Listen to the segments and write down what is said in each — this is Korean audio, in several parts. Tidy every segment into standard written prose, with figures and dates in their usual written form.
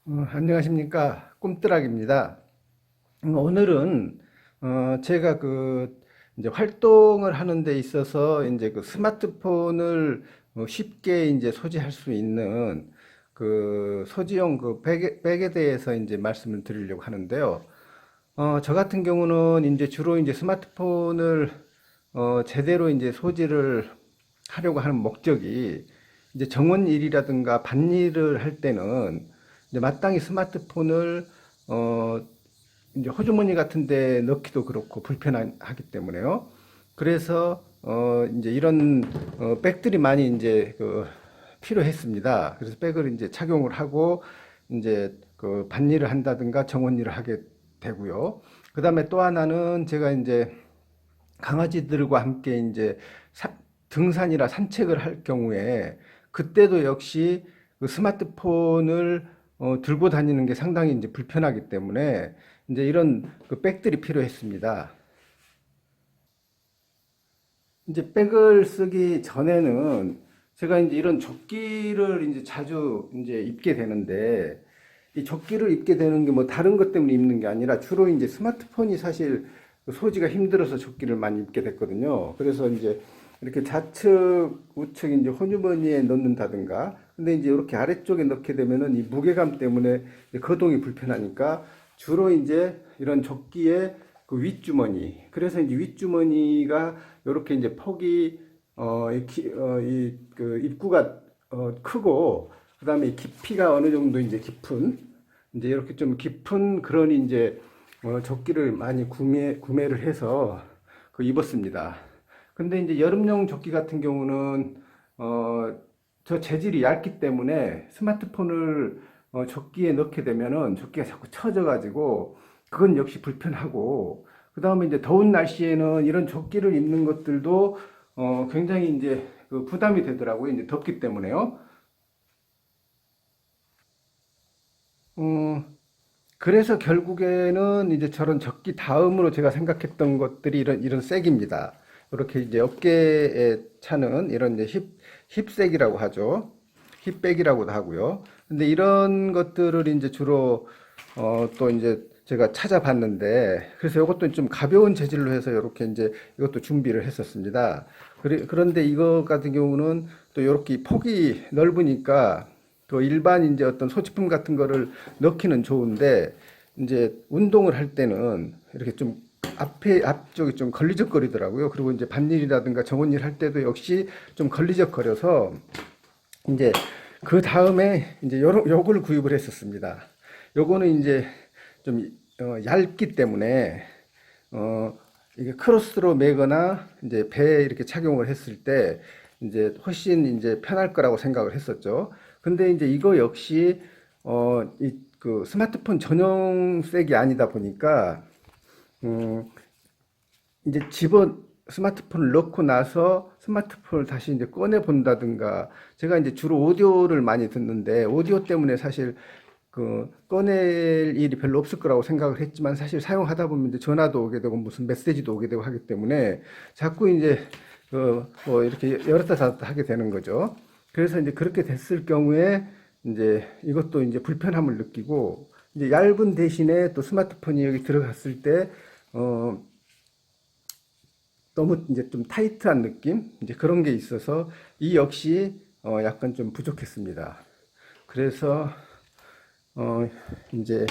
안녕하십니까. 꿈뜨락입니다. 오늘은 제가 이제 활동을 하는 데 있어서 이제 그 스마트폰을 쉽게 이제 소지할 수 있는 그 소지용 그 백에 대해서 이제 말씀을 드리려고 하는데요. 저 같은 경우는 이제 주로 이제 스마트폰을 제대로 이제 소지를 하려고 하는 목적이 이제 정원일이라든가 밭일을 할 때는 이제 마땅히 스마트폰을 어 이제 호주머니 같은 데 넣기도 그렇고 불편하기 때문에요. 그래서 이제 이런 백들이 많이 이제 필요했습니다. 그래서 백을 이제 착용을 하고 이제 그 밭일을 한다든가 정원일을 하게 되고요. 그 다음에 또 하나는 제가 이제 강아지들과 함께 이제 등산이나 산책을 할 경우에 그때도 역시 그 스마트폰을 들고 다니는 게 상당히 이제 불편하기 때문에 이제 이런 그 백들이 필요했습니다. 이제 백을 쓰기 전에는 제가 이제 이런 조끼를 이제 자주 이제 입게 되는데 이 조끼를 입게 되는 게 뭐 다른 것 때문에 입는 게 아니라 주로 이제 스마트폰이 사실 소지가 힘들어서 조끼를 많이 입게 됐거든요. 그래서 이제 이렇게 좌측, 우측 이제 호주머니에 넣는다든가 근데 이제 이렇게 아래쪽에 넣게 되면은 이 무게감 때문에 거동이 불편하니까 주로 이제 이런 조끼에 그 윗주머니. 그래서 이제 윗주머니가 이렇게 이제 폭이 그 입구가 크고 그다음에 깊이가 어느 정도 이제 깊은 이제 이렇게 좀 깊은 그런 이제 조끼를 많이 구매를 해서 그 입었습니다. 근데 이제 여름용 조끼 같은 경우는 저 재질이 얇기 때문에 스마트폰을 조끼에 넣게 되면은 조끼가 자꾸 처져 가지고 그건 역시 불편하고 그 다음에 이제 더운 날씨에는 이런 조끼를 입는 것들도 굉장히 이제 그 부담이 되더라고요. 이제 덥기 때문에요. 어, 그래서 결국에는 이제 저런 조끼 다음으로 제가 생각했던 것들이 이런 색입니다. 이렇게 이제 어깨에 차는 이런 이제 힙색이라고 하죠. 힙백이라고도 하고요. 근데 이런 것들을 이제 주로 또 이제 제가 찾아봤는데 그래서 이것도 좀 가벼운 재질로 해서 이렇게 이제 이것도 준비를 했었습니다. 그런데 이거 같은 경우는 또 이렇게 폭이 넓으니까 그 일반 이제 어떤 소지품 같은 거를 넣기는 좋은데 이제 운동을 할 때는 이렇게 좀 앞쪽이 좀 걸리적거리더라고요. 그리고 이제 밭일이라든가 정원일 할 때도 역시 좀 걸리적거려서 이제 그 다음에 이제 요걸 구입을 했었습니다. 요거는 이제 좀 얇기 때문에 어 이게 크로스로 매거나 이제 배에 이렇게 착용을 했을 때 이제 훨씬 이제 편할 거라고 생각을 했었죠. 근데 이제 이거 역시 이 그 스마트폰 전용 색이 아니다 보니까 음 이제 스마트폰을 넣고 나서 스마트폰을 다시 이제 꺼내 본다든가 제가 이제 주로 오디오를 많이 듣는데 오디오 때문에 사실 그 꺼낼 일이 별로 없을 거라고 생각을 했지만 사실 사용하다 보면 이제 전화도 오게 되고 무슨 메시지도 오게 되고 하기 때문에 자꾸 이제 그뭐 이렇게 열었다 닫았다 하게 되는 거죠. 그래서 이제 그렇게 됐을 경우에 이제 이것도 이제 불편함을 느끼고 이제 얇은 대신에 또 스마트폰이 여기 들어갔을 때 어, 너무 이제 좀 타이트한 느낌? 이제 그런 게 있어서 이 역시 약간 좀 부족했습니다. 그래서 어 이제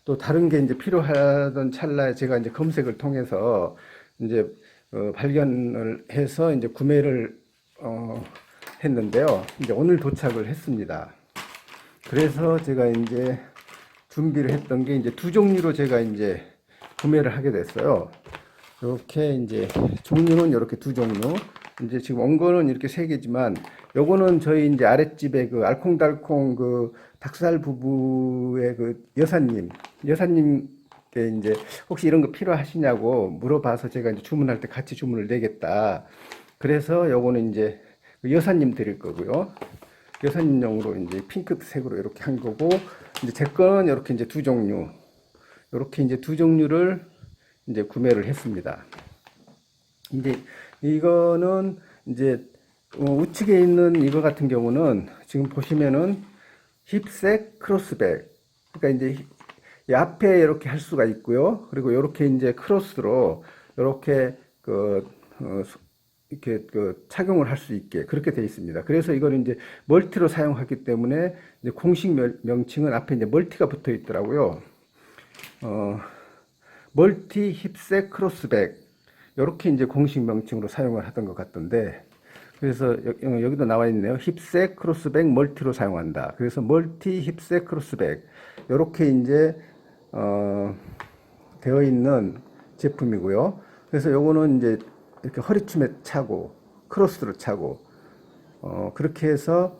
또 다른 게 이제 필요하던 찰나에 제가 이제 검색을 통해서 이제 발견을 해서 이제 구매를 했는데요. 이제 오늘 도착을 했습니다. 그래서 제가 이제 준비를 했던 게 이제 두 종류로 제가 이제 구매를 하게 됐어요. 이렇게 이제 종류는 이렇게 두 종류. 이제 지금 온 거는 이렇게 세 개지만 요거는 저희 이제 아랫집에 그 알콩달콩 그 닭살 부부의 그 여사님께 이제 혹시 이런 거 필요하시냐고 물어봐서 제가 이제 주문할 때 같이 주문을 내겠다. 그래서 요거는 이제 그 여사님 드릴 거고요. 여사님용으로 이제 핑크색으로 이렇게 한 거고 이제 제 거는 이렇게 이제 두 종류. 이렇게 이제 두 종류를 이제 구매를 했습니다. 이제 이거는 이제 우측에 있는 이거 같은 경우는 지금 보시면은 힙색 크로스백 그러니까 이제 이 앞에 이렇게 할 수가 있고요. 그리고 이렇게 이제 크로스로 이렇게 이렇게 착용을 할 수 있게 그렇게 되어 있습니다. 그래서 이걸 이제 멀티로 사용하기 때문에 이제 공식 명칭은 앞에 이제 멀티가 붙어 있더라고요. 어, 멀티 힙색 크로스백 이렇게 이제 공식 명칭으로 사용을 하던 것 같던데 그래서 여기도 나와 있네요. 힙색 크로스백 멀티로 사용한다. 그래서 멀티 힙색 크로스백 이렇게 이제 되어 있는 제품이고요. 그래서 요거는 이제 이렇게 허리춤에 차고 크로스로 차고 그렇게 해서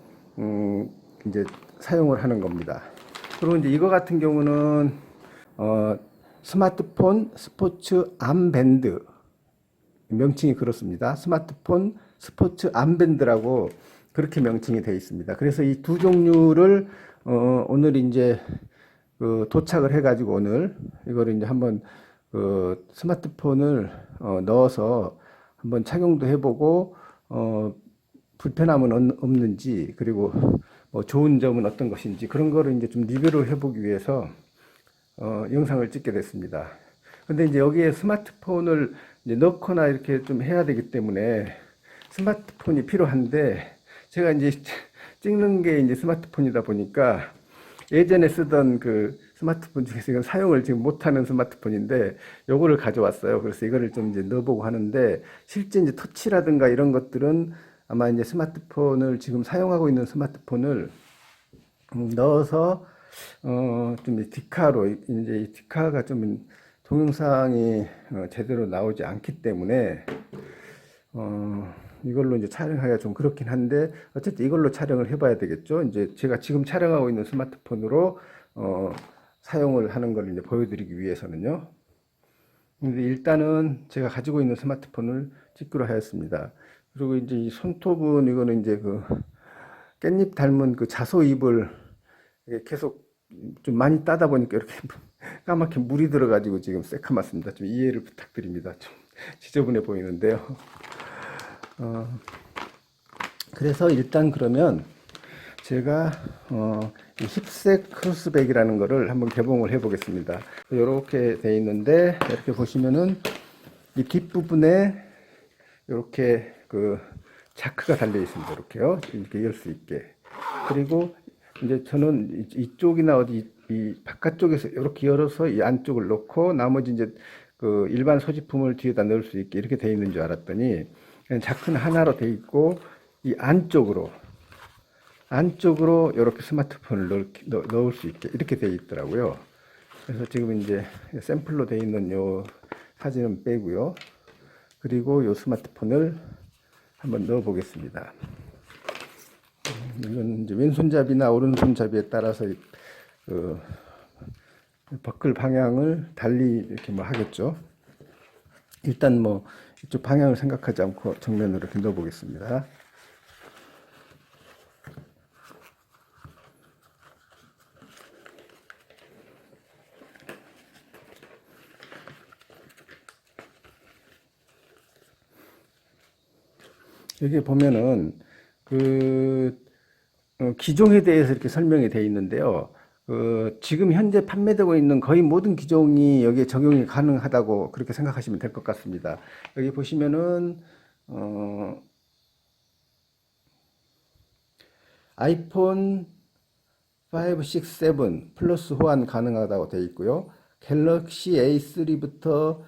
이제 사용을 하는 겁니다. 그리고 이제 이거 같은 경우는 스마트폰 스포츠 암밴드 명칭이 그렇습니다. 스마트폰 스포츠 암밴드라고 그렇게 명칭이 되어 있습니다. 그래서 이 두 종류를 오늘 이제 도착을 해가지고 오늘 이거를 이제 한번 스마트폰을 넣어서 한번 착용도 해보고 불편함은 없는지 그리고 뭐 좋은 점은 어떤 것인지 그런 거를 이제 좀 리뷰를 해보기 위해서 영상을 찍게 됐습니다. 근데 이제 여기에 스마트폰을 이제 넣거나 이렇게 좀 해야 되기 때문에 스마트폰이 필요한데 제가 이제 찍는 게 이제 스마트폰이다 보니까 예전에 쓰던 그 스마트폰 중에서 이건 사용을 지금 못하는 스마트폰인데 요거를 가져왔어요. 그래서 이거를 좀 이제 넣어보고 하는데 실제 이제 터치라든가 이런 것들은 아마 이제 스마트폰을 지금 사용하고 있는 스마트폰을 넣어서 좀 디카로 이제 이 디카가 좀 동영상이 제대로 나오지 않기 때문에 이걸로 이제 촬영하기가 좀 그렇긴 한데 어쨌든 이걸로 촬영을 해봐야 되겠죠. 이제 제가 지금 촬영하고 있는 스마트폰으로 사용을 하는 걸 이제 보여드리기 위해서는요. 근데 일단은 제가 가지고 있는 스마트폰을 찍기로 하였습니다. 그리고 이제 이 손톱은 이거는 이제 그 깻잎 닮은 그 자소잎을 계속 좀 많이 따다 보니까 이렇게 까맣게 물이 들어가지고 지금 새카맣습니다. 좀 이해를 부탁드립니다. 좀 지저분해 보이는데요. 그래서 일단 그러면 제가 이 힙색 크로스백이라는 거를 한번 개봉을 해 보겠습니다. 이렇게 돼 있는데 이렇게 보시면은 이 뒷부분에 이렇게 그 자크가 달려 있습니다. 이렇게요. 이렇게 열 수 있게. 그리고 이제 저는 이쪽이나 어디 이 바깥쪽에서 이렇게 열어서 이 안쪽을 넣고 나머지 이제 그 일반 소지품을 뒤에다 넣을 수 있게 이렇게 돼 있는 줄 알았더니 그냥 자크는 하나로 돼 있고 이 안쪽으로 이렇게 스마트폰을 넣을 수 있게 이렇게 돼 있더라고요. 그래서 지금 이제 샘플로 돼 있는 요 사진은 빼고요. 그리고 요 스마트폰을 한번 넣어 보겠습니다. 이건 이제 왼손잡이나 오른손잡이에 따라서 그 버클 방향을 달리 이렇게 뭐 하겠죠. 일단 뭐 이쪽 방향을 생각하지 않고 정면으로 이렇게 넣어 보겠습니다. 여기 보면은 그 기종에 대해서 이렇게 설명이 되어 있는데요. 지금 현재 판매되고 있는 거의 모든 기종이 여기에 적용이 가능하다고 그렇게 생각하시면 될 것 같습니다. 여기 보시면은 아이폰 5, 6, 7 플러스 호환 가능하다고 되어 있고요. 갤럭시 A3부터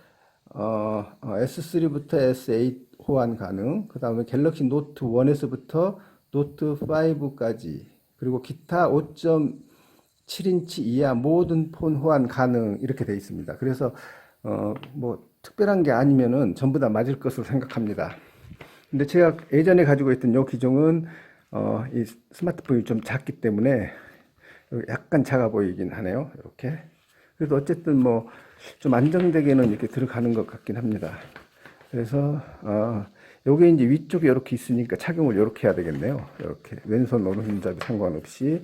S3부터 S8 호환 가능. 그 다음에 갤럭시 노트 1에서부터 노트 5까지 그리고 기타 5.7인치 이하 모든 폰 호환 가능 이렇게 되어 있습니다. 그래서 뭐 특별한 게 아니면은 전부 다 맞을 것으로 생각합니다. 근데 제가 예전에 가지고 있던 이 기종은 이 스마트폰이 좀 작기 때문에 약간 작아 보이긴 하네요. 이렇게. 그래도 어쨌든 뭐 좀 안정되게는 이렇게 들어가는 것 같긴 합니다. 그래서 요게 이제 위쪽에 이렇게 있으니까 착용을 이렇게 해야 되겠네요. 이렇게 왼손 오른손잡이 상관없이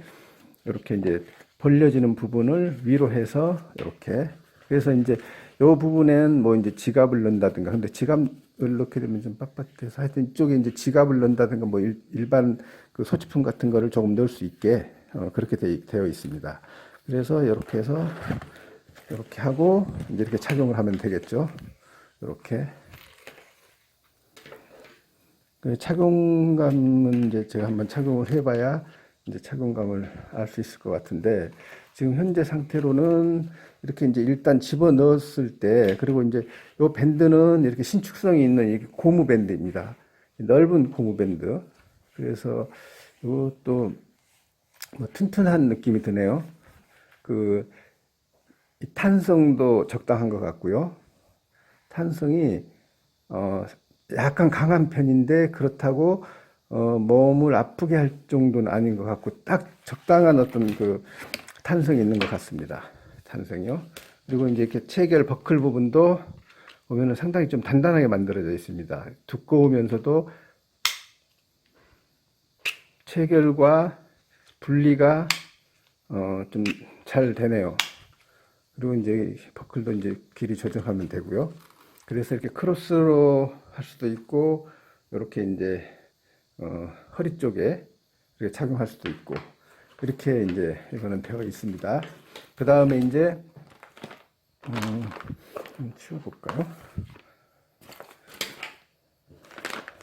이렇게 이제 벌려지는 부분을 위로 해서 이렇게. 그래서 이제 요 부분엔 뭐 이제 지갑을 넣는다든가. 근데 지갑을 넣게 되면 좀 빡빡해서 하여튼 이쪽에 이제 지갑을 넣는다든가 뭐 일반 그 소지품 같은 거를 조금 넣을 수 있게 그렇게 되어 있습니다. 그래서 이렇게 해서 이렇게 하고 이제 이렇게 착용을 하면 되겠죠. 이렇게. 그 착용감은 이제 제가 한번 착용을 해봐야 이제 착용감을 알 수 있을 것 같은데, 지금 현재 상태로는 이렇게 이제 일단 집어 넣었을 때, 그리고 이제 요 밴드는 이렇게 신축성이 있는 이렇게 고무 밴드입니다. 넓은 고무 밴드. 그래서 이것도 뭐 튼튼한 느낌이 드네요. 그 탄성도 적당한 것 같고요. 탄성이 약간 강한 편인데 그렇다고 몸을 아프게 할 정도는 아닌 것 같고 딱 적당한 어떤 그 탄성이 있는 것 같습니다. 탄성이요. 그리고 이제 이렇게 체결 버클 부분도 보면은 상당히 좀 단단하게 만들어져 있습니다. 두꺼우면서도 체결과 분리가 좀 잘 되네요. 그리고 이제 버클도 이제 길이 조정하면 되고요. 그래서 이렇게 크로스로 할 수도 있고, 이렇게 이제 허리 쪽에 이렇게 착용할 수도 있고, 이렇게 이제 이거는 되어 있습니다. 그 다음에 이제 좀 치워볼까요?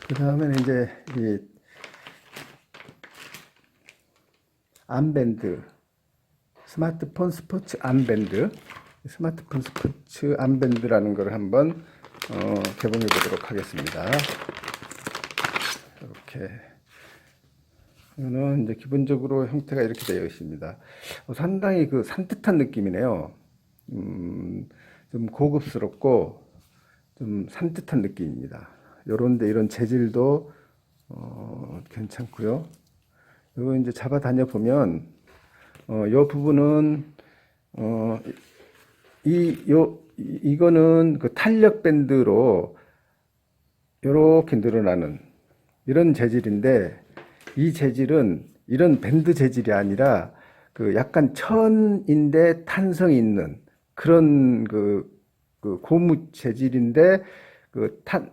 그 다음에는 이제 이 암밴드, 스마트폰 스포츠 암밴드, 스마트폰 스포츠 암밴드라는 걸 한번 개봉해 보도록 하겠습니다. 이렇게. 이거는 이제 기본적으로 형태가 이렇게 되어 있습니다. 상당히 그 산뜻한 느낌이네요. 좀 고급스럽고 좀 산뜻한 느낌입니다. 요런데 이런 재질도 괜찮고요. 이거 이제 잡아 다녀 보면 요 부분은 이거는 그 탄력 밴드로 이렇게 늘어나는 이런 재질인데, 이 재질은 이런 밴드 재질이 아니라 그 약간 천인데 탄성이 있는 그런 그 고무 재질인데,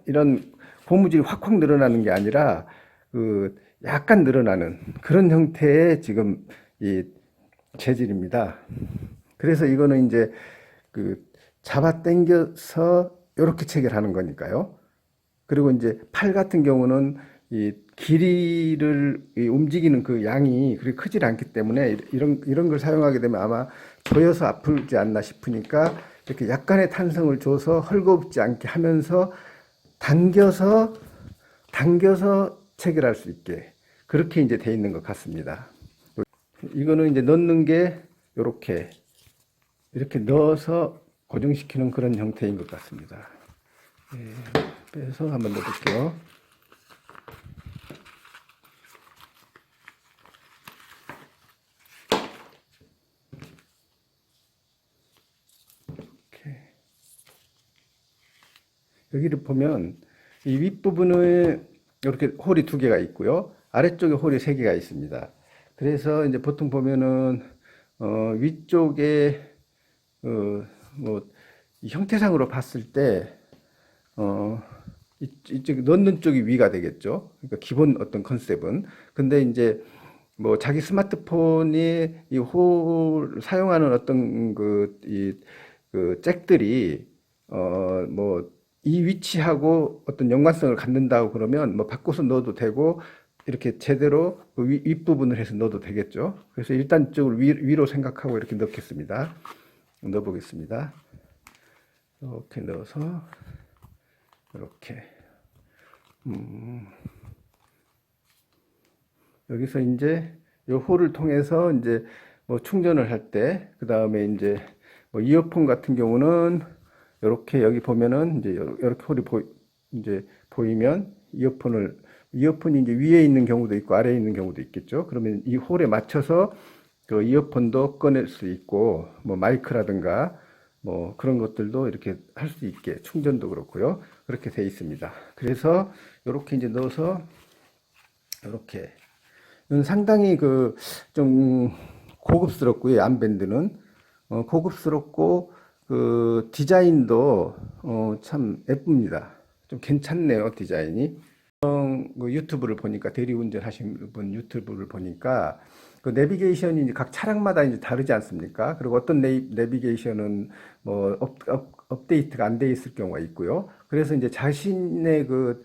이런 고무줄이 확확 늘어나는 게 아니라 그 약간 늘어나는 그런 형태의 지금 이 재질입니다. 그래서 이거는 이제 그 잡아 당겨서 이렇게 체결하는 거니까요. 그리고 이제 팔 같은 경우는 이 길이를 움직이는 그 양이 그렇게 크질 않기 때문에 이런 걸 사용하게 되면 아마 조여서 아프지 않나 싶으니까 이렇게 약간의 탄성을 줘서 헐겁지 않게 하면서 당겨서 체결할 수 있게 그렇게 이제 돼 있는 것 같습니다. 이거는 이제 넣는 게 이렇게 넣어서 고정시키는 그런 형태인 것 같습니다. 예, 빼서 한번 넣어볼게요. 이렇게. 여기를 보면 이 윗부분에 이렇게 홀이 2개가 있고요. 아래쪽에 홀이 3개가 있습니다. 그래서 이제 보통 보면은 위쪽에 뭐 형태상으로 봤을 때 이쪽 넣는 쪽이 위가 되겠죠. 그러니까 기본 어떤 컨셉은. 근데 이제 뭐 자기 스마트폰이 이 홀 사용하는 어떤 그 잭들이 뭐 이 위치하고 어떤 연관성을 갖는다고 그러면 뭐 바꿔서 넣어도 되고 이렇게 제대로 그 윗부분을 해서 넣어도 되겠죠. 그래서 일단 이쪽을 위로 생각하고 이렇게 넣겠습니다. 넣어보겠습니다. 이렇게 넣어서 이렇게 여기서 이제 이 홀을 통해서 이제 뭐 충전을 할 때, 그 다음에 이제 뭐 이어폰 같은 경우는 이렇게 여기 보면은 이제 이렇게 홀이 이제 보이면 이어폰이 이제 위에 있는 경우도 있고 아래에 있는 경우도 있겠죠. 그러면 이 홀에 맞춰서 그 이어폰도 꺼낼 수 있고 뭐 마이크라든가 뭐 그런 것들도 이렇게 할 수 있게 충전도 그렇고요. 그렇게 돼 있습니다. 그래서 이렇게 이제 넣어서 이렇게 상당히 그 좀 고급스럽고요. 암밴드는 고급스럽고 그 디자인도 참 예쁩니다. 좀 괜찮네요. 디자인이. 그 유튜브를 보니까 대리운전 하신 분 유튜브를 보니까 그 내비게이션이 이제 각 차량마다 이제 다르지 않습니까? 그리고 어떤 내비게이션은 뭐 업데이트가 안 돼 있을 경우가 있고요. 그래서 이제 자신의 그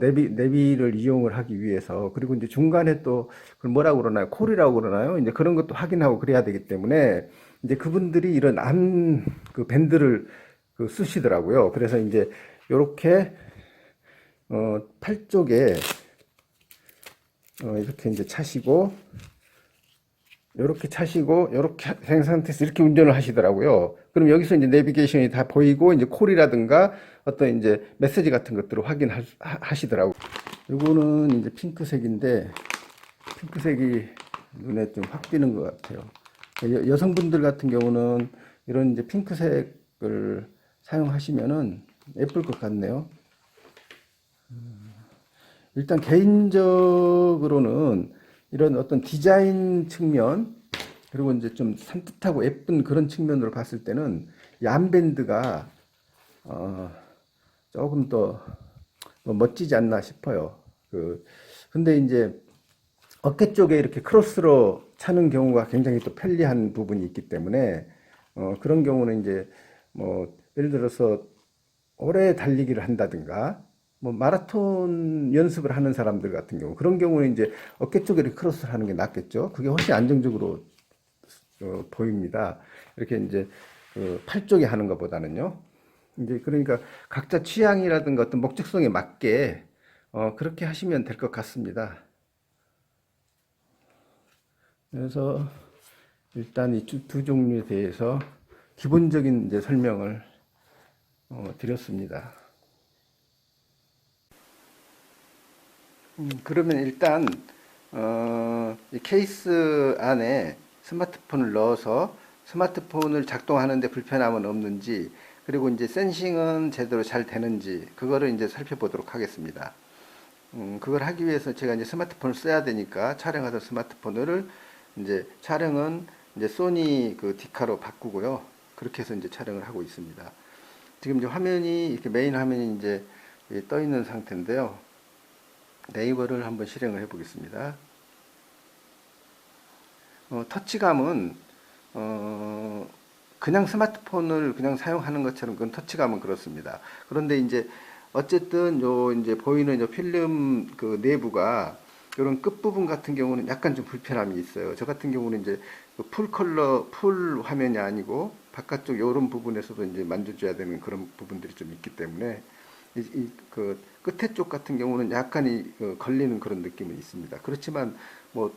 내비를 이용을 하기 위해서 그리고 이제 중간에 또 그걸 뭐라고 그러나요? 콜이라고 그러나요? 이제 그런 것도 확인하고 그래야 되기 때문에 이제 그분들이 이런 그 밴드를 그 쓰시더라고요. 그래서 이제 요렇게 팔 쪽에 이렇게 이제 차시고 이렇게 차시고 이렇게 된 상태에서 이렇게 운전을 하시더라고요. 그럼 여기서 이제 내비게이션이 다 보이고 이제 콜이라든가 어떤 이제 메시지 같은 것들을 확인하시더라고요. 이거는 이제 핑크색인데 핑크색이 눈에 좀 확 띄는 것 같아요. 여성분들 같은 경우는 이런 이제 핑크색을 사용하시면은 예쁠 것 같네요. 일단 개인적으로는 이런 어떤 디자인 측면 그리고 이제 좀 산뜻하고 예쁜 그런 측면으로 봤을 때는 얀밴드가 어 조금 더 멋지지 않나 싶어요. 근데 이제 어깨 쪽에 이렇게 크로스로 차는 경우가 굉장히 또 편리한 부분이 있기 때문에 그런 경우는 이제 뭐 예를 들어서 오래 달리기를 한다든가 뭐 마라톤 연습을 하는 사람들 같은 경우 그런 경우는 이제 어깨 쪽에 이렇게 크로스를 하는 게 낫겠죠. 그게 훨씬 안정적으로 보입니다. 이렇게 이제 팔 쪽에 하는 것보다는요. 이제 그러니까 각자 취향이라든가 어떤 목적성에 맞게 그렇게 하시면 될 것 같습니다. 그래서 일단 이 두 종류에 대해서 기본적인 이제 설명을 드렸습니다. 그러면 일단 이 케이스 안에 스마트폰을 넣어서 스마트폰을 작동하는데 불편함은 없는지 그리고 이제 센싱은 제대로 잘 되는지 그거를 이제 살펴보도록 하겠습니다. 그걸 하기 위해서 제가 이제 스마트폰을 써야 되니까 촬영하던 스마트폰을 이제 촬영은 이제 소니 그 디카로 바꾸고요. 그렇게 해서 이제 촬영을 하고 있습니다. 지금 이제 화면이 이렇게 메인 화면이 이제 떠 있는 상태인데요. 네이버를 한번 실행을 해 보겠습니다. 터치감은 그냥 스마트폰을 그냥 사용하는 것처럼 그건 터치감은 그렇습니다. 그런데 이제 어쨌든 요 이제 보이는 요 필름 그 내부가 이런 끝부분 같은 경우는 약간 좀 불편함이 있어요. 저 같은 경우는 이제 그풀 컬러 풀 화면이 아니고 바깥쪽 요런 부분에서도 이제 만져줘야 되는 그런 부분들이 좀 있기 때문에 그 끝에 쪽 같은 경우는 약간 걸리는 그런 느낌은 있습니다. 그렇지만 뭐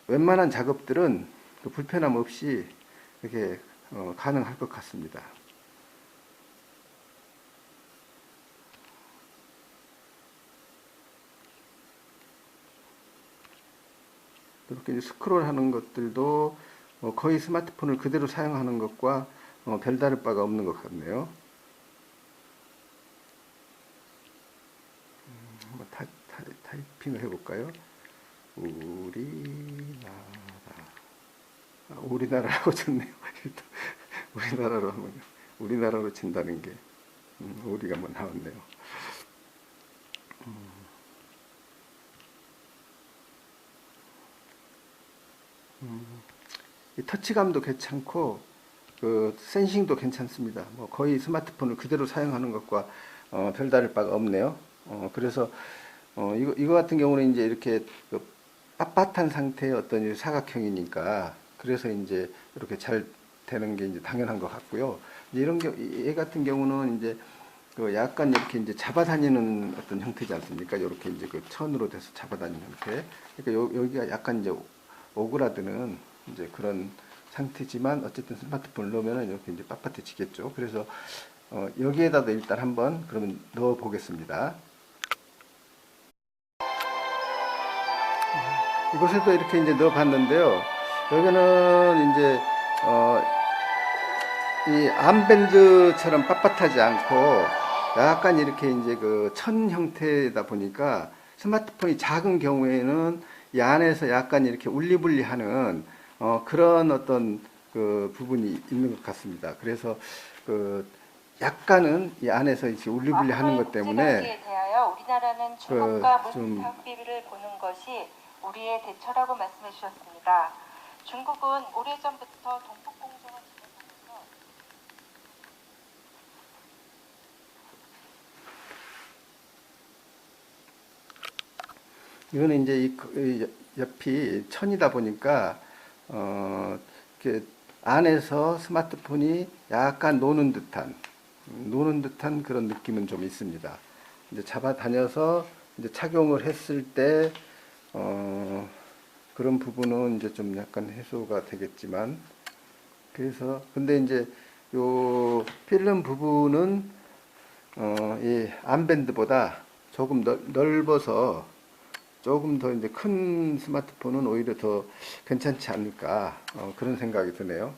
웬만한 작업들은 그 불편함 없이 이렇게 가능할 것 같습니다. 이렇게 스크롤하는 것들도 거의 스마트폰을 그대로 사용하는 것과 별다를 바가 없는 것 같네요. 한번 타이핑을 해볼까요? 우리나라. 우리나라라고 쳤네요. 일단 우리나라로 하면 우리나라로 친다는 게 우리가 뭐 나왔네요. 이 터치감도 괜찮고 그 센싱도 괜찮습니다. 뭐 거의 스마트폰을 그대로 사용하는 것과 별다를 바가 없네요. 그래서 이거 같은 경우는 이제 이렇게 그 빳빳한 상태의 어떤 사각형이니까 그래서 이제 이렇게 잘 되는 게 이제 당연한 것 같고요. 이제 이런 얘 같은 경우는 이제 그 약간 이렇게 이제 잡아다니는 어떤 형태지 않습니까? 이렇게 이제 그 천으로 돼서 잡아다니는 형태. 그러니까 여기가 약간 이제 오그라드는 이제 그런 상태지만 어쨌든 스마트폰을 넣으면 이렇게 이제 빳빳해지겠죠. 그래서 여기에다도 일단 한번 그러면 넣어 보겠습니다. 이곳에도 이렇게 이제 넣어 봤는데요. 여기는 이제 이 암밴드처럼 빳빳하지 않고 약간 이렇게 이제 그 천 형태다 보니까 스마트폰이 작은 경우에는 이 안에서 약간 이렇게 울리불리하는 그런 어떤 그 부분이 있는 것 같습니다. 그래서 그 약간은 이 안에서 이제 울리불리하는 것 때문에 대하여 우리나라는 주목과 문학비를 보는 것이 우리의 대처라고 말씀해 주셨습니다. 중국은 오래전부터 동북공정을 진행하면서 이거는 이제 이 옆이 천이다 보니까 이렇게 안에서 스마트폰이 약간 노는 듯한 그런 느낌은 좀 있습니다. 이제 잡아다녀서 이제 착용을 했을 때 그런 부분은 이제 좀 약간 해소가 되겠지만, 그래서 근데 이제 요 필름 부분은 이 암밴드보다 조금 넓어서 조금 더 이제 큰 스마트폰은 오히려 더 괜찮지 않을까, 그런 생각이 드네요.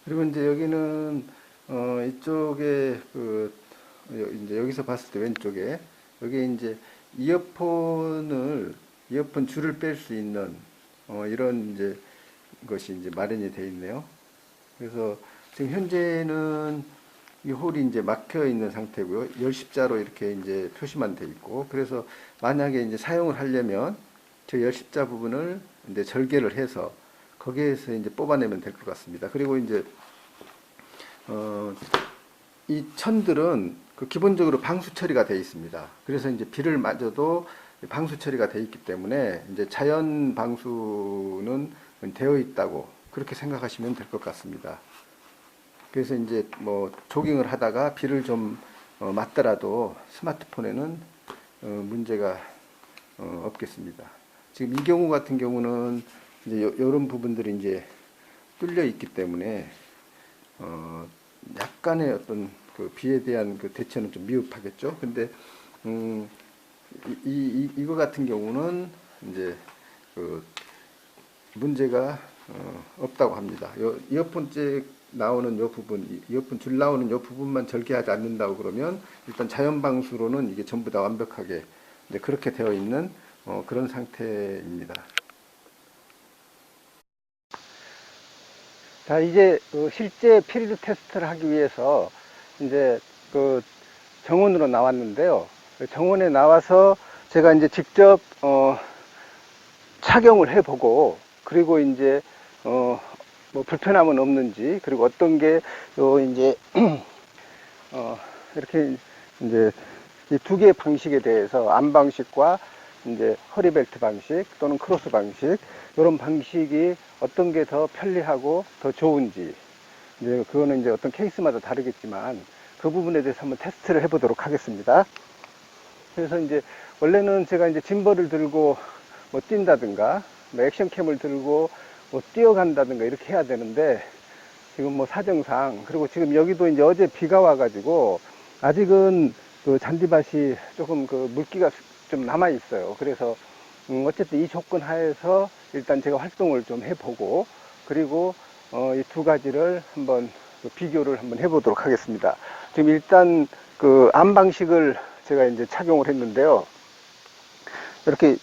그리고 이제 여기는 이쪽에 이제 여기서 봤을 때 왼쪽에 여기 이제 이어폰 줄을 뺄 수 있는 이런 이제 것이 이제 마련이 되어 있네요. 그래서 지금 현재는 이 홀이 이제 막혀 있는 상태고요. 열십자로 이렇게 이제 표시만 돼 있고, 그래서 만약에 이제 사용을 하려면 저 열십자 부분을 이제 절개를 해서 거기에서 이제 뽑아내면 될 것 같습니다. 그리고 이제 어, 이 천들은 그 기본적으로 방수 처리가 되어 있습니다. 그래서 이제 비를 맞아도 방수 처리가 되어 있기 때문에 이제 자연 방수는 되어 있다고 그렇게 생각하시면 될 것 같습니다. 그래서 이제 뭐 조깅을 하다가 비를 좀 맞더라도 스마트폰에는 문제가 없겠습니다. 지금 이 경우 같은 경우는 이제 이런 부분들이 이제 뚫려 있기 때문에 어, 약간의 어떤 그 비에 대한 그 대처는 좀 미흡하겠죠. 근데 음, 이거 같은 경우는 이제 그 문제가 없다고 합니다. 이어폰 잭 나오는 요 부분, 이어폰 줄 나오는 요 부분만 절개하지 않는다고 그러면 일단 자연 방수로는 이게 전부 다 완벽하게 이제 그렇게 되어 있는 그런 상태입니다. 자, 이제 실제 필드 테스트를 하기 위해서 이제 그 정원으로 나왔는데요. 정원에 나와서 제가 이제 직접 착용을 해보고, 그리고 이제 뭐 불편함은 없는지, 그리고 어떤 게 이제 이렇게 이제 이 두 개의 방식에 대해서 암 방식과 이제 허리벨트 방식 또는 크로스 방식, 이런 방식이 어떤 게 더 편리하고 더 좋은지, 이제 그거는 이제 어떤 케이스마다 다르겠지만 그 부분에 대해서 한번 테스트를 해보도록 하겠습니다. 그래서 이제 원래는 제가 이제 짐벌을 들고 뭐 뛴다든가 뭐 액션캠을 들고 뭐 뛰어간다든가 이렇게 해야 되는데, 지금 뭐 사정상, 그리고 지금 여기도 이제 어제 비가 와가지고 아직은 그 잔디밭이 조금 그 물기가 좀 남아 있어요. 그래서 어쨌든 이 조건 하에서 일단 제가 활동을 좀 해보고, 그리고 이 두 가지를 한번 비교를 한번 해보도록 하겠습니다. 지금 일단 그 암 방식을 제가 이제 착용을 했는데요. 이렇게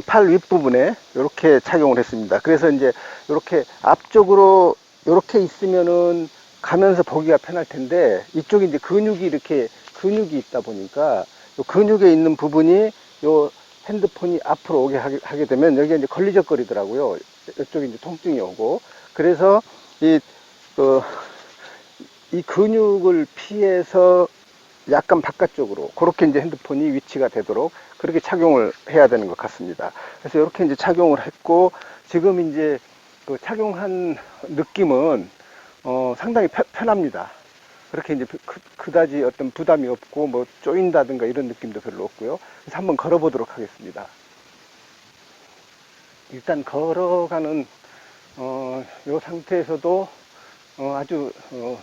팔 윗부분에 이렇게 착용을 했습니다. 그래서 이제 이렇게 앞쪽으로 이렇게 있으면은 가면서 보기가 편할 텐데, 이쪽에 이제 근육이 있다 보니까 요 근육에 있는 부분이 요 핸드폰이 앞으로 오게 하게 되면 여기가 이제 걸리적거리더라고요. 이쪽에 이제 통증이 오고. 그래서 이, 어, 이 근육을 피해서 약간 바깥쪽으로 그렇게 이제 핸드폰이 위치가 되도록 그렇게 착용을 해야 되는 것 같습니다. 그래서 이렇게 이제 착용을 했고, 지금 이제 그 착용한 느낌은 상당히 편합니다. 그렇게 이제 그다지 어떤 부담이 없고 뭐 쪼인다든가 이런 느낌도 별로 없고요. 그래서 한번 걸어보도록 하겠습니다. 일단 걸어가는 이 상태에서도 아주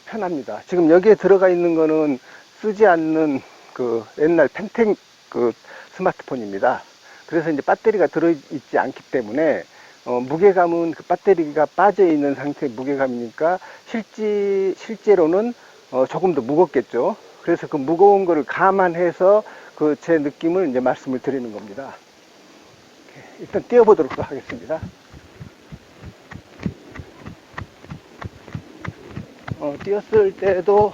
편합니다. 지금 여기에 들어가 있는 거는 쓰지 않는 그 옛날 펜탱 그 스마트폰입니다. 그래서 이제 배터리가 들어있지 않기 때문에 무게감은 그 배터리가 빠져 있는 상태의 무게감이니까 실제로는 조금 더 무겁겠죠. 그래서 그 무거운 거를 감안해서 그 제 느낌을 이제 말씀을 드리는 겁니다. 일단 띄워보도록 하겠습니다. 뛰었을 때도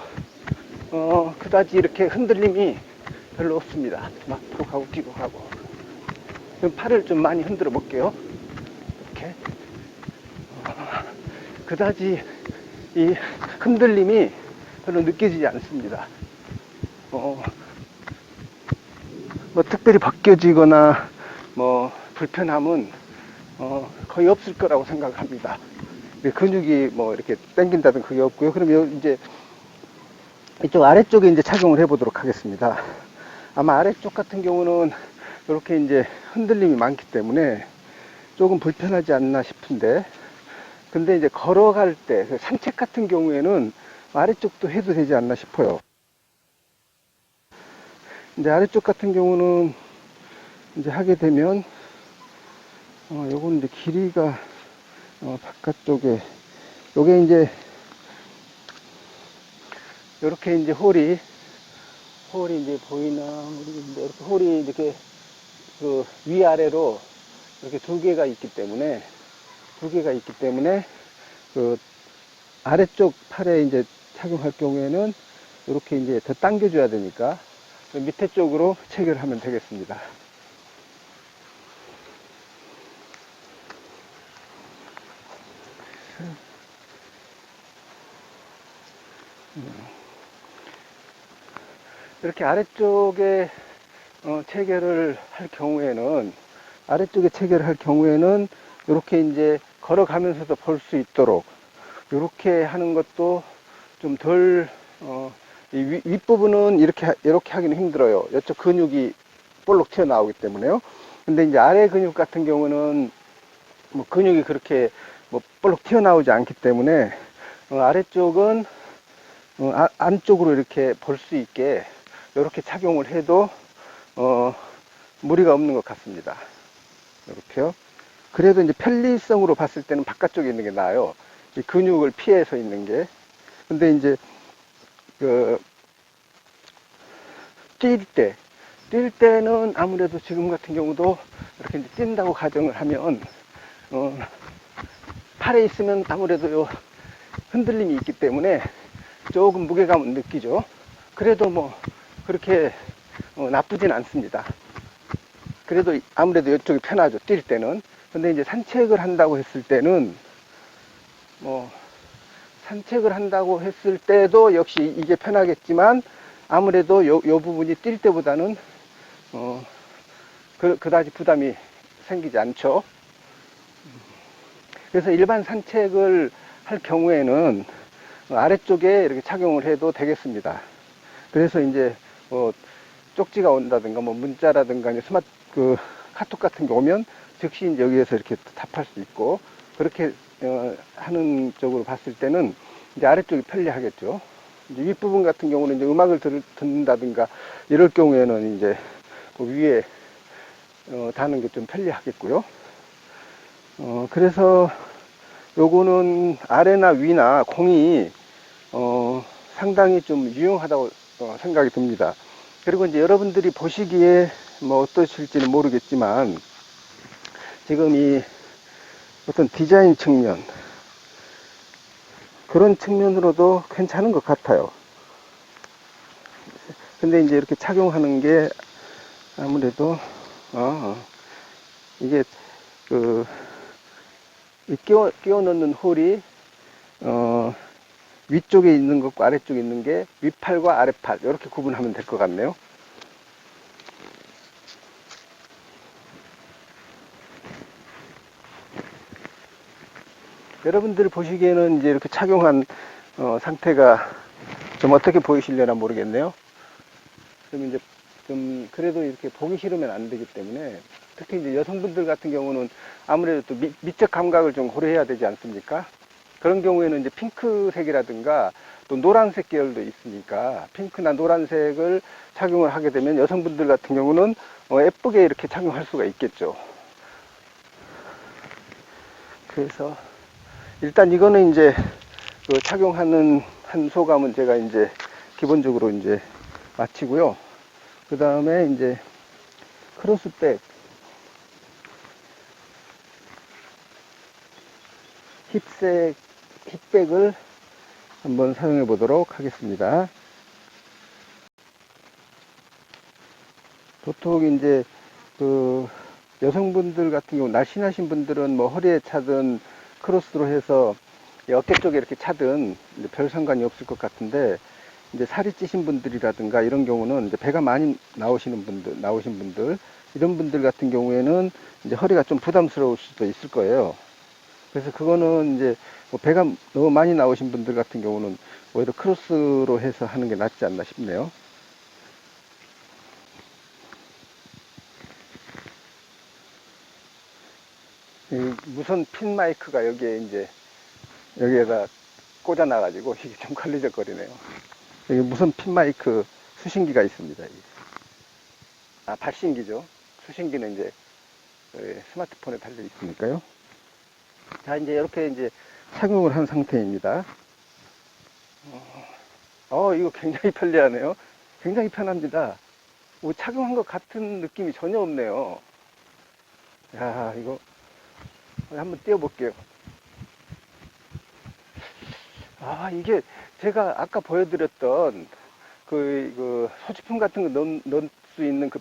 그다지 이렇게 흔들림이 별로 없습니다. 좀 앞으로 가고 뒤로 가고. 그럼 팔을 좀 많이 흔들어 볼게요. 이렇게. 그다지 이 흔들림이 별로 느껴지지 않습니다. 뭐 특별히 벗겨지거나 뭐 불편함은 거의 없을 거라고 생각합니다. 근육이 뭐 이렇게 당긴다든 그게 없고요. 그러면 이제 이쪽 아래쪽에 이제 착용을 해 보도록 하겠습니다. 아마 아래쪽 같은 경우는 이렇게 이제 흔들림이 많기 때문에 조금 불편하지 않나 싶은데, 근데 이제 걸어갈 때 산책 같은 경우에는 아래쪽도 해도 되지 않나 싶어요. 이제 아래쪽 같은 경우는 이제 하게 되면 요건 이제 길이가 바깥쪽에 요게 이제 요렇게 이제 홀이 이제 보이나 모르겠는데, 이렇게 홀이 이렇게 그 위아래로 이렇게 두 개가 있기 때문에 그 아래쪽 팔에 이제 착용할 경우에는 이렇게 이제 더 당겨줘야 되니까 밑에 쪽으로 체결하면 되겠습니다. 이렇게 아래쪽에 체결을 할 경우에는 이렇게 이제 걸어가면서도 볼 수 있도록 이렇게 하는 것도 좀 덜, 이 윗부분은 이렇게 하기는 힘들어요. 이쪽 근육이 볼록 튀어나오기 때문에요. 근데 이제 아래 근육 같은 경우는 뭐 근육이 그렇게 뭐 볼록 튀어나오지 않기 때문에 아래쪽은 안쪽으로 이렇게 볼 수 있게 이렇게 착용을 해도 무리가 없는 것 같습니다. 이렇게요. 그래도 이제 편리성으로 봤을 때는 바깥쪽에 있는 게 나아요. 이 근육을 피해서 있는 게. 근데 이제 뛸 때는 아무래도 지금 같은 경우도 이렇게 이제 뛴다고 가정을 하면 팔에 있으면 아무래도 요 흔들림이 있기 때문에 조금 무게감은 느끼죠. 그래도 뭐 그렇게 나쁘진 않습니다. 그래도 아무래도 이쪽이 편하죠, 뛸 때는. 근데 이제 산책을 한다고 했을 때도 역시 이게 편하겠지만 아무래도 요 부분이 뛸 때보다는 그다지 부담이 생기지 않죠. 그래서 일반 산책을 할 경우에는 아래쪽에 이렇게 착용을 해도 되겠습니다. 그래서 이제 쪽지가 온다든가 뭐 문자라든가 카톡 같은 게 오면 즉시 이제 여기에서 이렇게 답할 수 있고, 그렇게 하는 쪽으로 봤을 때는 이제 아래쪽이 편리하겠죠. 이제 윗부분 같은 경우는 이제 음악을 듣는다든가 이럴 경우에는 이제 위에 다는 게 좀 편리하겠고요. 그래서 요거는 아래나 위나 공이 상당히 좀 유용하다고 생각이 듭니다. 그리고 이제 여러분들이 보시기에 뭐 어떠실지는 모르겠지만 지금 이 어떤 디자인 측면, 그런 측면으로도 괜찮은 것 같아요. 근데 이제 이렇게 착용하는 게 아무래도 이게 끼워 넣는 홀이 위쪽에 있는 것과 아래쪽에 있는 게 윗팔과 아래팔 이렇게 구분하면 될 것 같네요. 여러분들 보시기에는 이제 이렇게 착용한 상태가 좀 어떻게 보이시려나 모르겠네요. 그럼 이제 좀 그래도 이렇게 보기 싫으면 안 되기 때문에, 특히 이제 여성분들 같은 경우는 아무래도 또 미적 감각을 좀 고려해야 되지 않습니까? 그런 경우에는 이제 핑크색이라든가 또 노란색 계열도 있으니까 핑크나 노란색을 착용을 하게 되면 여성분들 같은 경우는 예쁘게 이렇게 착용할 수가 있겠죠. 그래서 일단 이거는 이제 착용하는 한 소감은 제가 이제 기본적으로 이제 마치고요. 그 다음에 이제 크로스백, 힙백을 한번 사용해 보도록 하겠습니다. 보통 이제 그 여성분들 같은 경우 날씬하신 분들은 뭐 허리에 차든 크로스로 해서 이 어깨 쪽에 이렇게 차든 이제 별 상관이 없을 것 같은데, 이제 살이 찌신 분들이라든가 이런 경우는 이제 배가 많이 나오신 분들 이런 분들 같은 경우에는 이제 허리가 좀 부담스러울 수도 있을 거예요. 그래서 그거는 이제 뭐 배가 너무 많이 나오신 분들 같은 경우는 오히려 크로스로 해서 하는 게 낫지 않나 싶네요. 이 무선 핀 마이크가 여기에 이제 여기에다 꽂아 놔가지고 이게 좀 걸리적거리네요. 여기 무선 핀 마이크 수신기가 있습니다. 이게. 아, 발신기죠. 수신기는 이제 스마트폰에 달려 있으니까요. 자, 이제 이렇게 이제 착용을 한 상태입니다. 이거 굉장히 편리하네요. 굉장히 편합니다. 뭐 착용한 것 같은 느낌이 전혀 없네요. 야, 이거 한번 띄워볼게요. 아, 이게 제가 아까 보여드렸던 그 소지품 같은 거 넣을 수 있는 그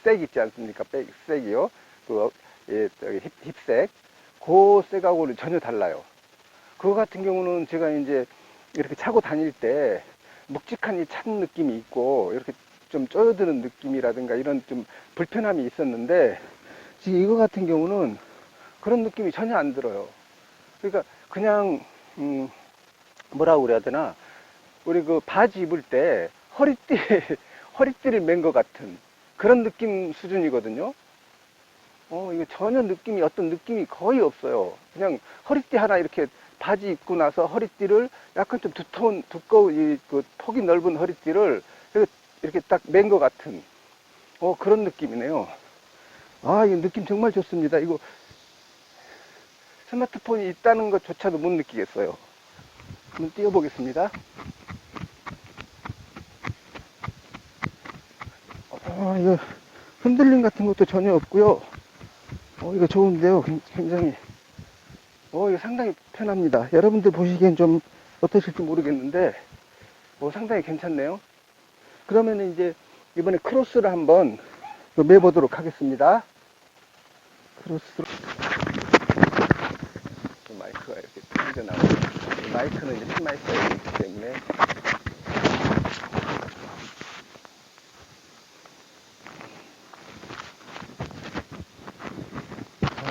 색 있지 않습니까? 색이요. 그, 예, 저기 힙색. 그 색하고는 전혀 달라요. 그거 같은 경우는 제가 이제 이렇게 차고 다닐 때 묵직한 이 찬 느낌이 있고 이렇게 좀 쪼여드는 느낌이라든가 이런 좀 불편함이 있었는데, 지금 이거 같은 경우는 그런 느낌이 전혀 안 들어요. 그러니까 그냥 뭐라고 그래야 되나, 우리 그 바지 입을 때 허리띠를 맨 것 같은 그런 느낌 수준이거든요. 이거 전혀 어떤 느낌이 거의 없어요. 그냥 허리띠 하나 이렇게 바지 입고 나서 허리띠를 약간 좀 두꺼운, 그 폭이 넓은 허리띠를 이렇게 딱 맨 것 같은, 그런 느낌이네요. 아, 이 느낌 정말 좋습니다. 이거 스마트폰이 있다는 것조차도 못 느끼겠어요. 한번 띄워보겠습니다. 이거 흔들림 같은 것도 전혀 없고요. 이거 좋은데요. 굉장히. 이거 상당히 편합니다. 여러분들 보시기엔 좀 어떠실지 모르겠는데, 상당히 괜찮네요. 그러면 이제 이번에 크로스를 한번 매보도록 하겠습니다. 크로스로. 마이크가 이렇게 튕겨나오고, 마이크는 이제 핀 마이크가 있기 때문에.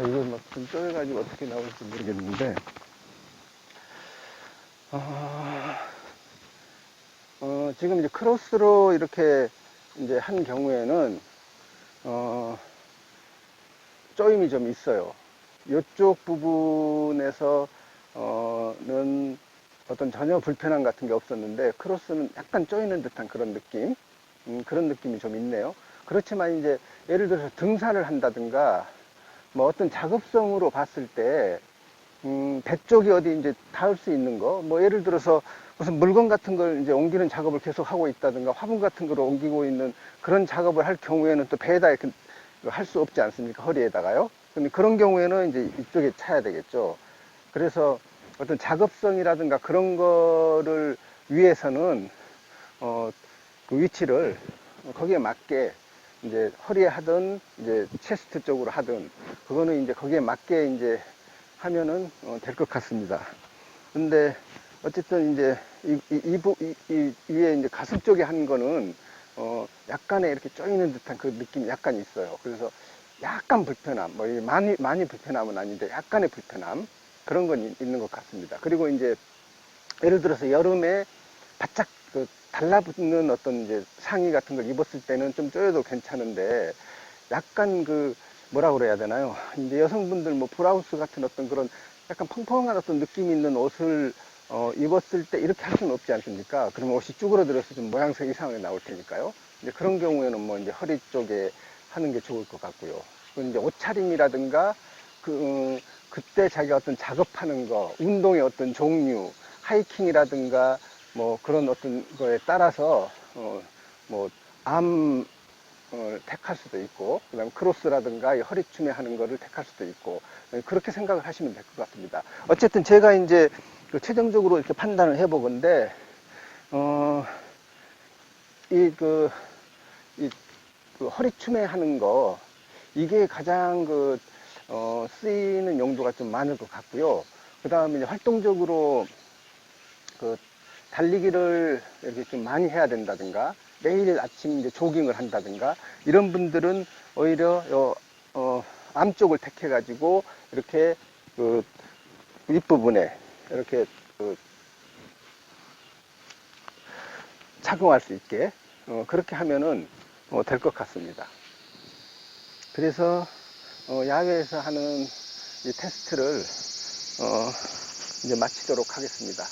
이거 막 좀 쪼여가지고 어떻게 나올지 모르겠는데, 지금 이제 크로스로 이렇게 이제 한 경우에는, 쪼임이 좀 있어요. 이쪽 부분에서, 는 어떤 전혀 불편함 같은 게 없었는데, 크로스는 약간 쪼이는 듯한 그런 느낌, 그런 느낌이 좀 있네요. 그렇지만 이제 예를 들어서 등산을 한다든가, 뭐 어떤 작업성으로 봤을 때, 배 쪽이 어디 이제 닿을 수 있는 거, 뭐 예를 들어서 무슨 물건 같은 걸 이제 옮기는 작업을 계속 하고 있다든가, 화분 같은 걸 옮기고 있는 그런 작업을 할 경우에는 또 배에다 이렇게 할 수 없지 않습니까? 허리에다가요. 근데 그런 경우에는 이제 이쪽에 차야 되겠죠. 그래서 어떤 작업성이라든가 그런 거를 위해서는, 그 위치를 거기에 맞게 이제 허리에 하든 이제 체스트 쪽으로 하든, 그거는 이제 거기에 맞게 이제 하면은 될 것 같습니다. 근데 어쨌든 이제 이 위에 이제 가슴 쪽에 한 거는 약간의 이렇게 쪼이는 듯한 그 느낌이 약간 있어요. 그래서 약간 불편함, 뭐 많이 불편함은 아닌데 약간의 불편함, 그런 건 있는 것 같습니다. 그리고 이제 예를 들어서 여름에 바짝 그 달라붙는 어떤 이제 상의 같은 걸 입었을 때는 좀 쪼여도 괜찮은데, 약간 그 뭐라 그래야 되나요? 이제 여성분들 뭐 브라우스 같은 어떤 그런 약간 펑펑한 어떤 느낌이 있는 옷을 입었을 때 이렇게 할 수는 없지 않습니까? 그러면 옷이 쭈그러들어서 좀 모양새 이상하게 나올 테니까요. 이제 그런 경우에는 뭐 이제 허리 쪽에 하는 게 좋을 것 같고요. 그리고 이제 옷차림이라든가 그때 자기가 어떤 작업하는 거, 운동의 어떤 종류, 하이킹이라든가 뭐 그런 어떤 거에 따라서 뭐암 택할 수도 있고, 그 다음 크로스라든가 허리춤에 하는 거를 택할 수도 있고, 그렇게 생각을 하시면 될 것 같습니다. 어쨌든 제가 이제 최종적으로 이렇게 판단을 해보건데, 이 그 허리춤에 하는 거, 이게 가장 쓰이는 용도가 좀 많을 것 같고요. 그 다음에 이제 활동적으로 그 달리기를 이렇게 좀 많이 해야 된다든가, 매일 아침 이제 조깅을 한다든가, 이런 분들은 오히려 암 쪽을 택해가지고 이렇게 그 윗부분에 이렇게 착용할 수 있게 그렇게 하면은 될 것 같습니다. 그래서 야외에서 하는 이 테스트를 이제 마치도록 하겠습니다.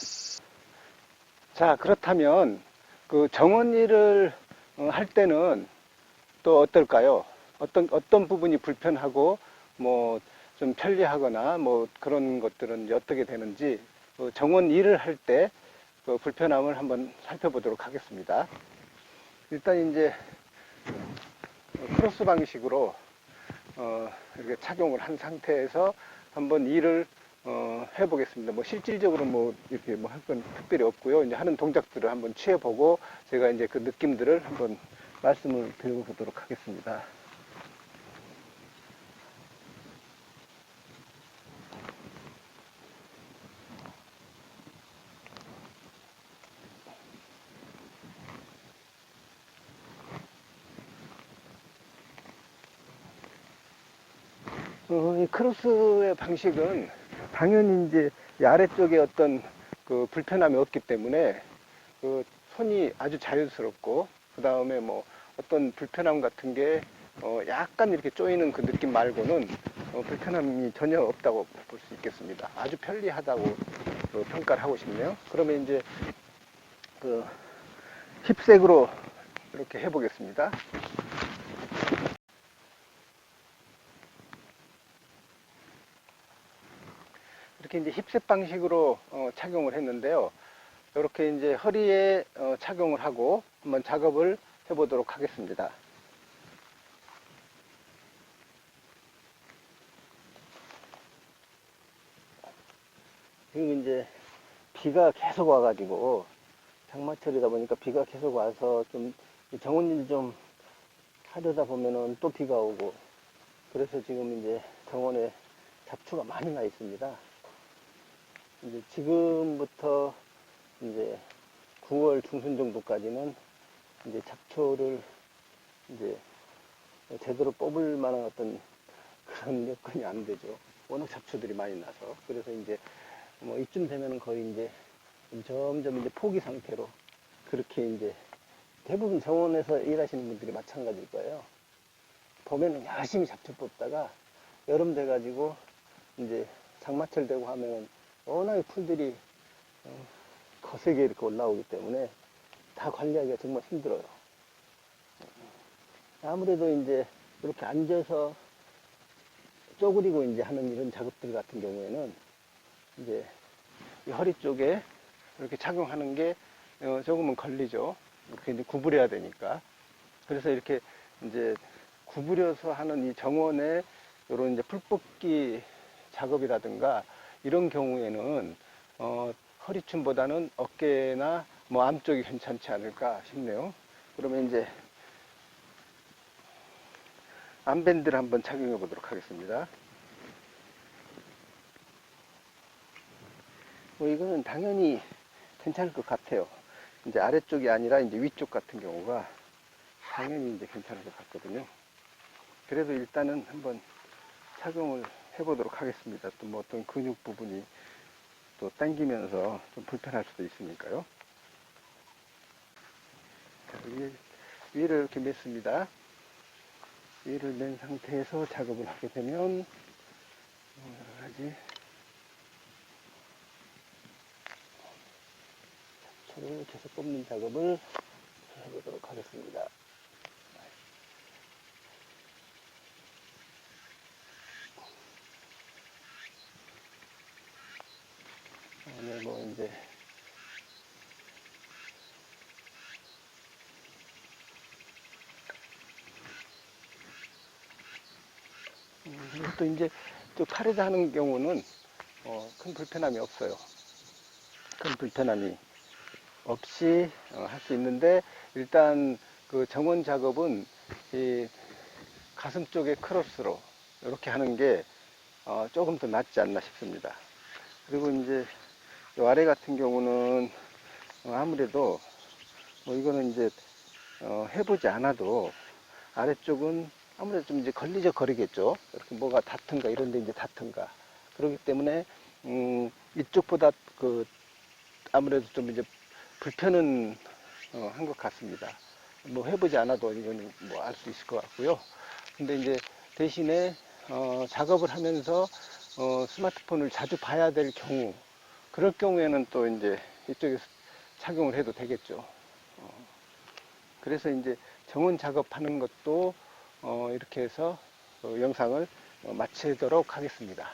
자, 그렇다면 그 정원 일을 할 때는 또 어떨까요? 어떤 부분이 불편하고 뭐 좀 편리하거나 뭐 그런 것들은 이제 어떻게 되는지 정원 일을 할 때 그 불편함을 한번 살펴보도록 하겠습니다. 일단 이제 크로스 방식으로 이렇게 착용을 한 상태에서 한번 일을 해보겠습니다. 뭐 실질적으로 뭐 이렇게 뭐 할 건 특별히 없고요. 이제 하는 동작들을 한번 취해보고 제가 이제 그 느낌들을 한번 말씀을 드려보도록 하겠습니다. 이 크로스의 방식은 당연히 이제 이 아래쪽에 어떤 그 불편함이 없기 때문에 그 손이 아주 자연스럽고 그 다음에 뭐 어떤 불편함 같은 게 약간 이렇게 조이는 그 느낌 말고는 불편함이 전혀 없다고 볼 수 있겠습니다. 아주 편리하다고 평가를 하고 싶네요. 그러면 이제 그 힙색으로 이렇게 해보겠습니다. 이렇게 이제 힙색 방식으로 착용을 했는데요. 이렇게 이제 허리에 착용을 하고 한번 작업을 해보도록 하겠습니다. 지금 이제 비가 계속 와가지고 장마철이다 보니까 비가 계속 와서 좀 정원일 좀 하려다 보면은 또 비가 오고 그래서 지금 이제 정원에 잡초가 많이 나 있습니다. 이제 지금부터 이제 9월 중순 정도까지는 이제 잡초를 이제 제대로 뽑을 만한 어떤 그런 여건이 안 되죠. 워낙 잡초들이 많이 나서. 그래서 이제 뭐 이쯤 되면은 거의 이제 점점 이제 포기 상태로 그렇게 이제 대부분 정원에서 일하시는 분들이 마찬가지일 거예요. 봄에는 열심히 잡초 뽑다가 여름 돼가지고 이제 장마철 되고 하면 워낙에 풀들이 거세게 이렇게 올라오기 때문에 다 관리하기가 정말 힘들어요. 아무래도 이제 이렇게 앉아서 쪼그리고 이제 하는 이런 작업들 같은 경우에는 이제 이 허리 쪽에 이렇게 착용하는 게 조금은 걸리죠. 이렇게 이제 구부려야 되니까. 그래서 이렇게 이제 구부려서 하는 이 정원의 이런 이제 풀뽑기 작업이라든가 이런 경우에는 허리춤보다는 어깨나 뭐 암 쪽이 괜찮지 않을까 싶네요. 그러면 이제 암밴드를 한번 착용해 보도록 하겠습니다. 이거는 당연히 괜찮을 것 같아요. 이제 아래쪽이 아니라 이제 위쪽 같은 경우가 당연히 이제 괜찮을 것 같거든요. 그래도 일단은 한번 착용을 해보도록 하겠습니다. 또 뭐 어떤 근육 부분이 또 당기면서 좀 불편할 수도 있으니까요. 자, 위를 이렇게 맸습니다. 위를 맨 상태에서 작업을 하게 되면 여러 가지 잡초를 계속 뽑는 작업을 해보도록 하겠습니다. 오늘 뭐 이제 또 이제 또 칼에다 하는 경우는 큰 불편함이 없어요. 큰 불편함이 없이 할 수 있는데 일단 그 정원 작업은 이 가슴 쪽에 크로스로 이렇게 하는 게 조금 더 낫지 않나 싶습니다. 그리고 이제 이 아래 같은 경우는 아무래도 뭐 이거는 이제 해보지 않아도 아래쪽은 아무래도 좀 이제 걸리적거리겠죠. 이렇게 뭐가 닿든가 이런 데 이제 닿든가. 그렇기 때문에 이쪽보다 그 아무래도 좀 이제 불편은 한 것 같습니다. 뭐 해보지 않아도 이거는 뭐 알 수 있을 것 같고요. 근데 이제 대신에 작업을 하면서 스마트폰을 자주 봐야 될 경우, 그럴 경우에는 또 이제 이쪽에서 착용을 해도 되겠죠. 그래서 이제 정원 작업하는 것도 이렇게 해서 영상을 마치도록 하겠습니다.